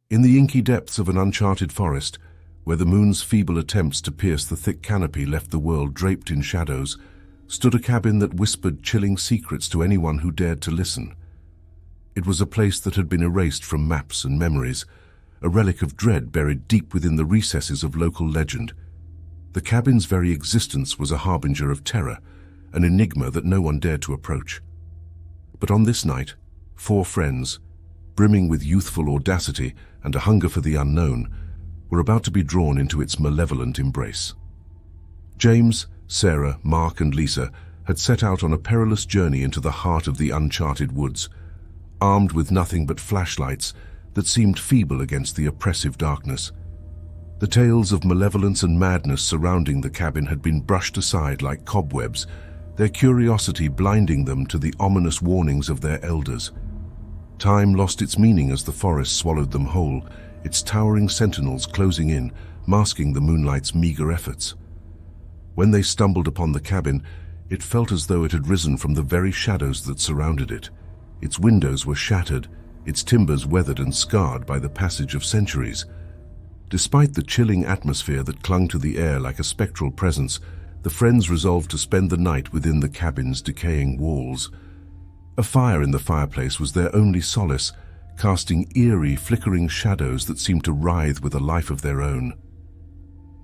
In the inky depths of an uncharted forest, where the moon's feeble attempts to pierce the thick canopy left the world draped in shadows, stood a cabin that whispered chilling secrets to anyone who dared to listen. It was a place that had been erased from maps and memories, a relic of dread buried deep within the recesses of local legend. The cabin's very existence was a harbinger of terror, an enigma that no one dared to approach. But on this night, 4 friends, brimming with youthful audacity and a hunger for the unknown, were about to be drawn into its malevolent embrace. James, Sarah, Mark and Lisa had set out on a perilous journey into the heart of the uncharted woods, armed with nothing but flashlights that seemed feeble against the oppressive darkness. The tales of malevolence and madness surrounding the cabin had been brushed aside like cobwebs, their curiosity blinding them to the ominous warnings of their elders. Time lost its meaning as the forest swallowed them whole, its towering sentinels closing in, masking the moonlight's meager efforts. When they stumbled upon the cabin, it felt as though it had risen from the very shadows that surrounded it. Its windows were shattered, its timbers weathered and scarred by the passage of centuries. Despite the chilling atmosphere that clung to the air like a spectral presence, the friends resolved to spend the night within the cabin's decaying walls. A fire in the fireplace was their only solace, casting eerie, flickering shadows that seemed to writhe with a life of their own.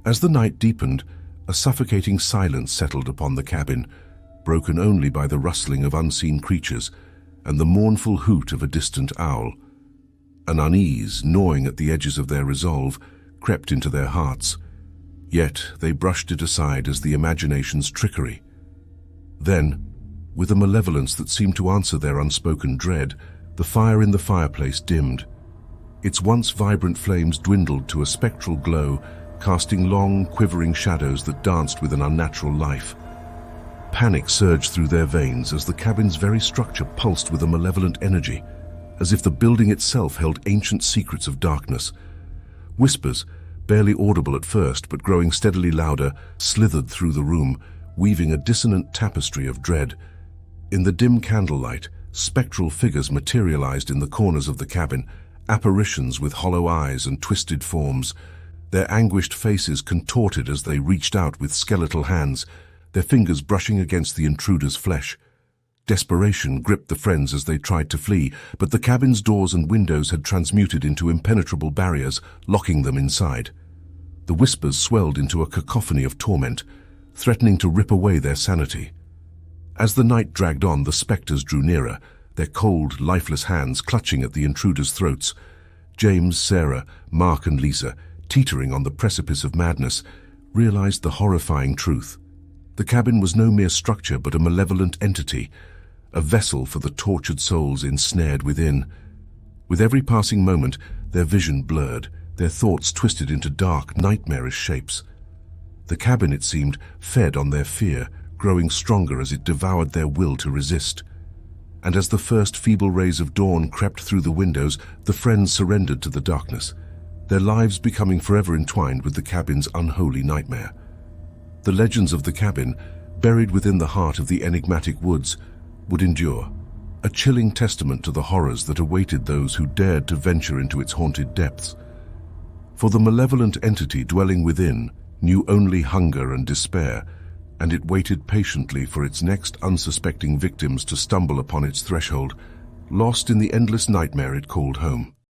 As the night deepened, a suffocating silence settled upon the cabin, broken only by the rustling of unseen creatures and the mournful hoot of a distant owl. An unease, gnawing at the edges of their resolve, crept into their hearts. Yet they brushed it aside as the imagination's trickery. Then, with a malevolence that seemed to answer their unspoken dread, the fire in the fireplace dimmed. Its once vibrant flames dwindled to a spectral glow, casting long, quivering shadows that danced with an unnatural life. Panic surged through their veins as the cabin's very structure pulsed with a malevolent energy, as if the building itself held ancient secrets of darkness. Whispers, barely audible at first but growing steadily louder, slithered through the room, weaving a dissonant tapestry of dread. In the dim candlelight, spectral figures materialized in the corners of the cabin, apparitions with hollow eyes and twisted forms. Their anguished faces contorted as they reached out with skeletal hands, their fingers brushing against the intruder's flesh. Desperation gripped the friends as they tried to flee, but the cabin's doors and windows had transmuted into impenetrable barriers, locking them inside. The whispers swelled into a cacophony of torment, threatening to rip away their sanity. As the night dragged on, the specters drew nearer, their cold, lifeless hands clutching at the intruders' throats. James, Sarah, Mark and Lisa, teetering on the precipice of madness, realized the horrifying truth. The cabin was no mere structure but a malevolent entity, a vessel for the tortured souls ensnared within. With every passing moment, their vision blurred, their thoughts twisted into dark, nightmarish shapes. The cabin, it seemed, fed on their fear, growing stronger as it devoured their will to resist. And as the first feeble rays of dawn crept through the windows, the friends surrendered to the darkness, their lives becoming forever entwined with the cabin's unholy nightmare. The legends of the cabin, buried within the heart of the enigmatic woods, would endure, a chilling testament to the horrors that awaited those who dared to venture into its haunted depths. For the malevolent entity dwelling within knew only hunger and despair, and it waited patiently for its next unsuspecting victims to stumble upon its threshold, lost in the endless nightmare it called home.